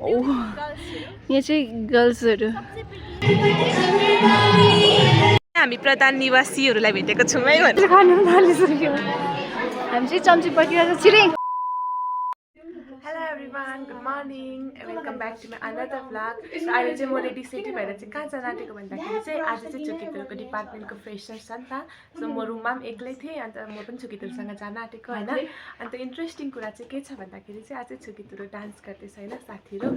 यहाँ चाहिँ गर्ल्सहरू हामी प्रधान निवासीहरूलाई भेटेको छौँ है भनेर खानु थालिसक्यो हामी चाहिँ चम्ची पर्खिरहेको Chhiring hello everyone good morning welcome back to my another vlog अहिले चाहिँ म रेडी सेडी भएर चाहिँ कहाँ जान आँटेको भन्दाखेरि चाहिँ आज चाहिँ छुकितहरूको डिपार्टमेन्टको फ्रेसर छ नि त सो म रुममा पनि एक्लै थिएँ अन्त म पनि छुकितहरूसँग जान आँटेको होइन अन्त इन्ट्रेस्टिङ कुरा चाहिँ के छ भन्दाखेरि चाहिँ आज छुकितहरू डान्स गर्दैछ होइन साथीहरू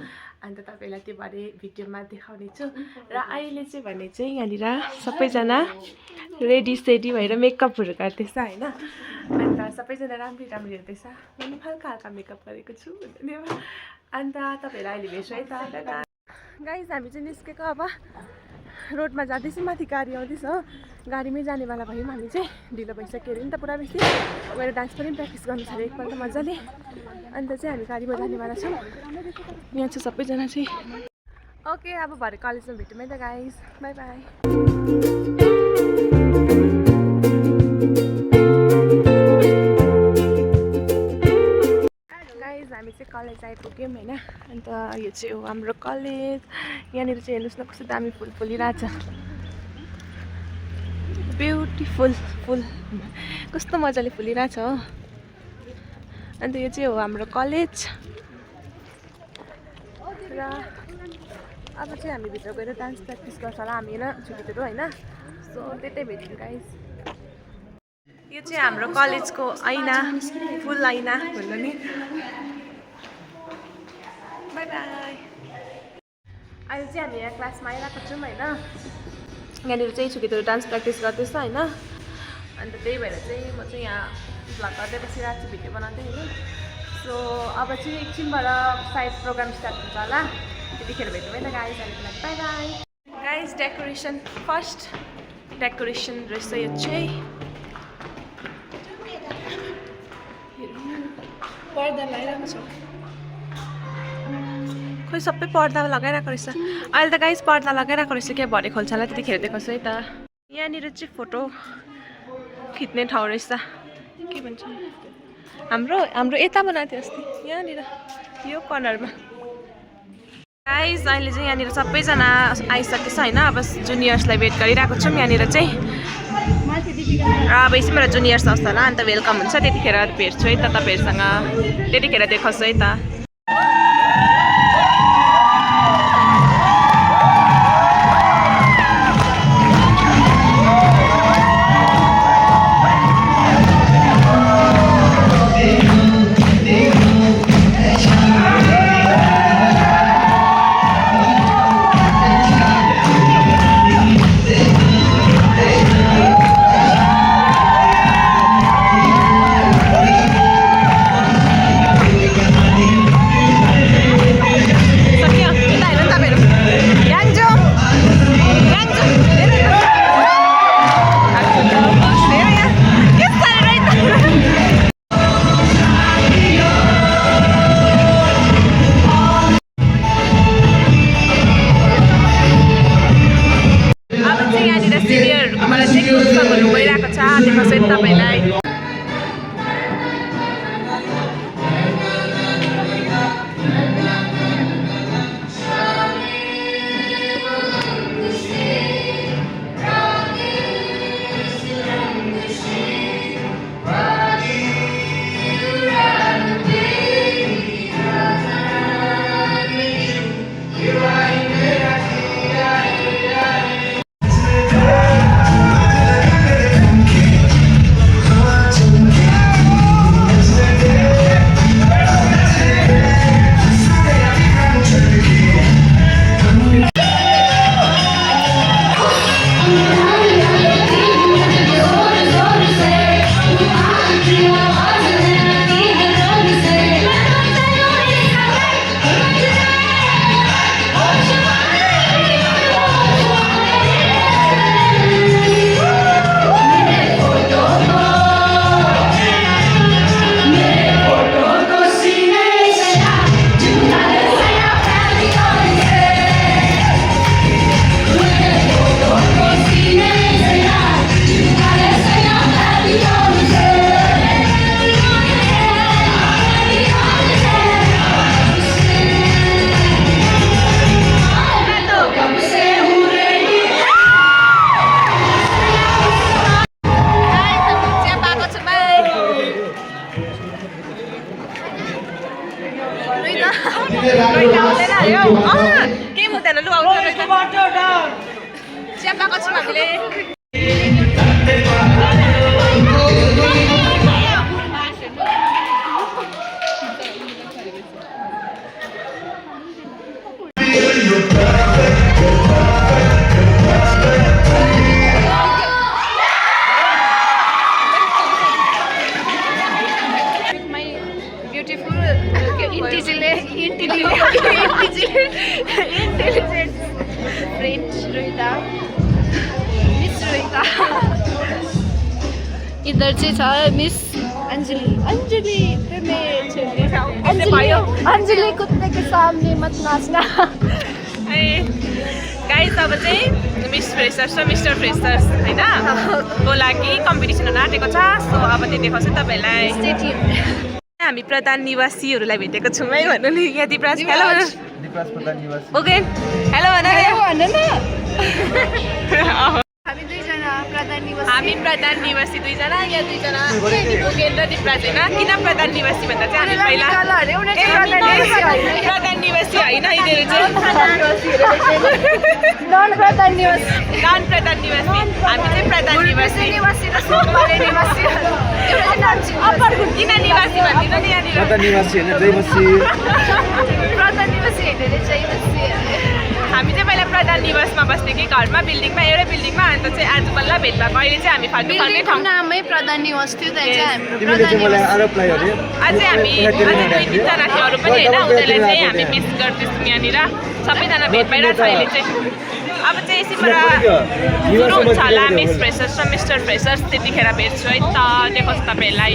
अन्त तपाईँलाई त्यो बारे भिडियोमा देखाउने छु र अहिले चाहिँ भने चाहिँ यहाँनिर सबैजना रेडी सेडी भएर मेकअपहरू गर्दैछ होइन अन्त सबैजना राम्री राम्री हेर्दैछ मैले हल्का हल्का मेकअप गरेको छु अन्त तपाईँहरूलाई अहिले भेट्छु है त गाइस हामी चाहिँ निस्केको अब रोडमा जाँदैछौँ माथि गाडी आउँदैछ हो गाडीमै जानेवाला भयौँ हामी चाहिँ ढिलो भइसक्यो अरे नि त पुरा बेसी गएर डान्स पनि प्र्याक्टिस गर्नु छ अरे एकपल्ट मजाले अन्त चाहिँ हामी गाडीमा जानेवाला छौँ यहाँ चाहिँ सबैजना चाहिँ ओके अब भरे कलेजमा भेटौँ है त गाइस बाई बाई हामी चाहिँ कलेज आइपुग्यौँ होइन अन्त यो चाहिँ हो हाम्रो कलेज यहाँनिर चाहिँ हेर्नुहोस् न कस्तो दामी फुल फुलिरहेछ ब्युटिफुल फुल कस्तो मजाले फुलिरहेछ हो अन्त यो चाहिँ हो हाम्रो कलेज र अब चाहिँ हामी भित्र गएर डान्स प्र्याक्टिस गर्छ होला हामी होइन छुट्टीहरू होइन सो त्यतै भेट्यौँ गाइस यो चाहिँ हाम्रो कलेजको ऐना फुल ऐना भन्नु नि बाई बाई अहिले चाहिँ हामी यहाँ क्लासमा आइरहेको छौँ होइन यहाँनिर चाहिँ छुकितहरू डान्स प्र्याक्टिस गर्दैछ होइन अन्त त्यही भएर चाहिँ म चाहिँ यहाँ भ्लग गर्दै बसिरहेको छु भिडियो बनाउँदै होइन सो अब चाहिँ एकछिनबाट सायद प्रोग्राम स्टार्ट हुन्छ होला त्यतिखेर भेटौँ है त गाइस अहिलेको लागि by by guys decoration first decoration रहेछ यो चाहिँ पर्दा लगाइरहेको छ खोइ सबै पर्दा लगाइरहेको रहेछ अहिले त गाइस पर्दा लगाइरहेको रहेछ क्या भरे खोल्छ होला त्यतिखेर देखाउँछु है त यहाँनिर चाहिँ फोटो खिच्ने ठाउँ रहेछ के भन्छ हाम्रो यता बनाएको थियो अस्ति यहाँनिर यो कर्नरमा गाइस अहिले चाहिँ यहाँनिर सबैजना आइसकेछ होइन अब जुनियर्सलाई वेट गरिरहेको छौँ यहाँनिर चाहिँ र अब एकछिनबाट जुनियर्स आउँछ होला अन्त वेलकम हुन्छ त्यतिखेर भेट्छु है त तपाईँहरूसँग त्यतिखेर देखाउँछु है त केही हुँदैन लु चिया पाएको छौँ हामीले इधर चाहिँ छ मिस अंजलि अंजलि अंजलि कुत्ते के सामने मत नाचना गाइस अब चाहिँ मिस फ्रेसर्स र मिस्टर फ्रेसर्स हैन को लागि कम्पिटिसन आँटेको छ सो अब त्यो देखाउँछु तपाईहरुलाई हामी प्रधान निवासीहरूलाई भेटेको छौँ है भन्नु नि यहाँ दिपराज हेलो दिपराज प्रधान निवासी ओके हेलो भन हामी प्रधान निवासी दुईजना यहाँ दुईजना ओकेन र दिपराज होइन किन प्रधान निवासी भन्दा चाहिँ हामी पहिला प्रधान निवासी होइन यिनीहरू चाहिँ नन प्रधान निवासी हामी चाहिँ प्रधान निवासी किन निवासी भन्दिनँ नि यहाँनिर प्रधान निवासी होइन जयमसी हामी चाहिँ पहिला प्रधान निवासमा बस्ने कि घरमा बिल्डिङमा एउटै बिल्डिङमा अन्त चाहिँ आज बल्ल भेट भएको अहिले चाहिँ हामी फाल्टु फाल्टै ठाउँ नामै प्रधान निवास थियो त्यहाँ चाहिँ हाम्रो तिमीले चाहिँ मलाई आरोप लगायो अरे अझै हामी अझै दुई तिनजना थियो अरू पनि होइन उनीहरूलाई चाहिँ हामी मिस गर्दैछौँ यहाँनिर सबैजना भेट पाइरहेको छ अहिले चाहिँ अब चाहिँ यसैबाट सुरु हुन्छ होला मिस फ्रेसर्स र मिस्टर फ्रेसर्स त्यतिखेर भेट्छु है त देखाउँछु तपाईँहरूलाई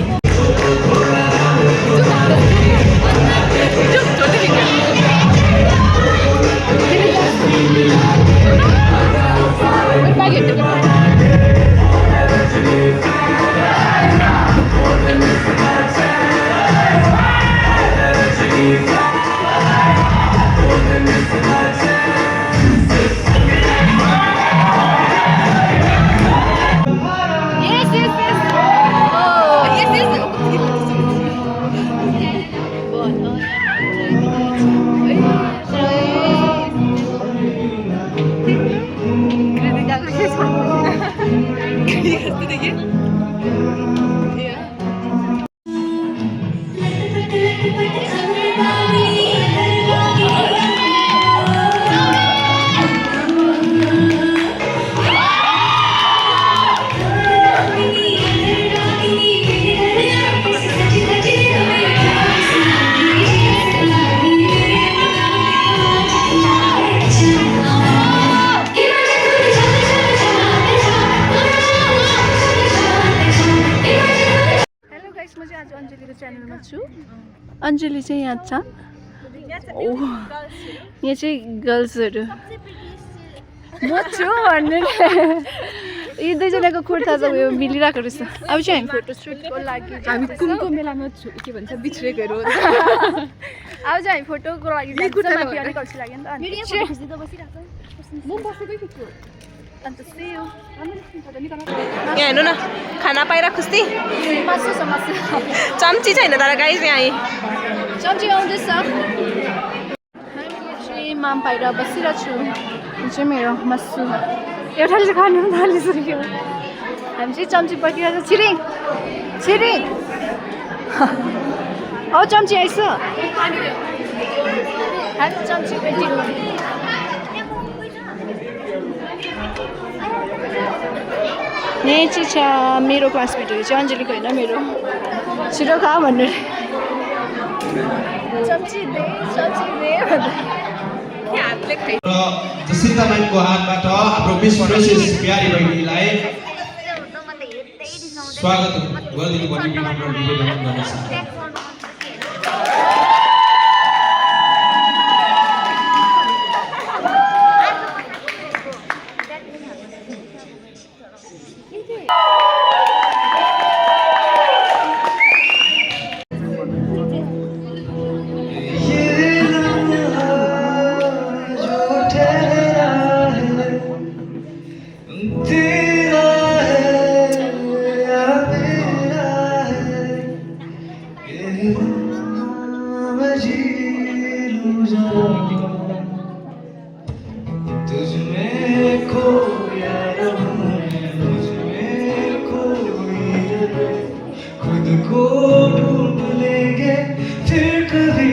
अंजलि चाहिँ यहाँ छ यहाँ चाहिँ गर्ल्सहरू म छु भन्नु यी दुईजनाको कुर्ता चाहिँ उयो मिलिरहेको रहेछ अब चाहिँ हामी फोटो सुटको लागि हामी कुमको मेलामा के भन्छ बिछरेकोहरू अब चाहिँ हामी फोटोको लागि लाग्यो नि त अन्त यहाँ हेर्नु न खाना पाइरा खुसी चम्ची छैन तर गाइस यहाँ चम्ची आउँदैछ चाहिँ माम पाएर बसिरहेको छु यो चाहिँ मेरो मासु एउटाले चाहिँ खानु थालिसक्यो हामी चाहिँ चम्ची पर्खिरहेको छ छिरिङ छिरिङ औ चम्ची आइस हामी चम्ची पेटी यहाँ चाहिँ छ मेरो क्लासमेटहरू चाहिँ अंजलिको होइन मेरो छिटो खा भन्नु चम्ची दे जसिन्तामाइनको हातबाट हाम्रो मिस फ्रेसर्स प्यारी बहिनीलाई स्वागत गरिदिनु पर्ने विनम्र निवेदन गर्दछु तुझमें खोया रहूं तुझमें खोई रहे खुद को ढूंढ लेंगे फिर कभी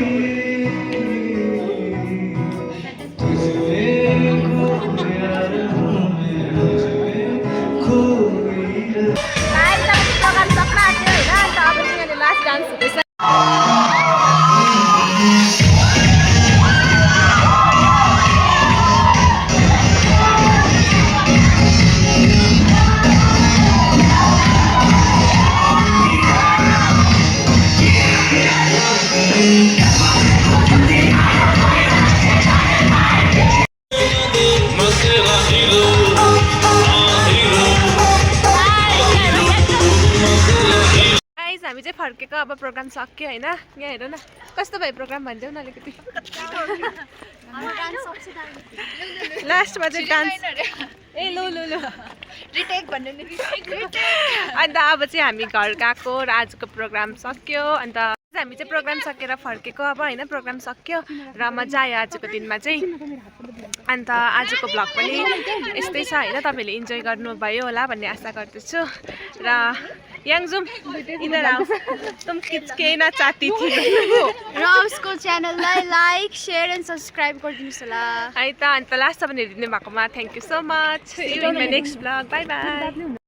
तुझमें खोया रहूं तुझमें खोई रहे लास्ट डान्स हुँदैछ हामी चाहिँ फर्केको अब प्रोग्राम सक्यो होइन यहाँ हेर न कस्तो भयो प्रोग्राम भनिदेऊ न अलिकति लास्टमा चाहिँ डान्स ए लो लो लो रिटेक भन्नु नि अन्त अब चाहिँ हामी घर गएको र आजको प्रोग्राम सक्यो अन्त हामी चाहिँ प्रोग्राम सकेर फर्केको अब होइन प्रोग्राम सक्यो र मजा आयो आजको दिनमा चाहिँ अन्त आजको भ्लग पनि यस्तै छ होइन तपाईँहरूले इन्जोय गर्नुभयो होला भन्ने आशा गर्दछु र याङजुम इधर आओ तुम के ना चाहती थी र उसको च्यानललाई लाइक शेयर एन्ड सब्स्क्राइब गरिदिनुहोस् होला है त अन्त लास्टसम्म हेरिदिनु भएकोमा thank you so much see you in my next vlog by by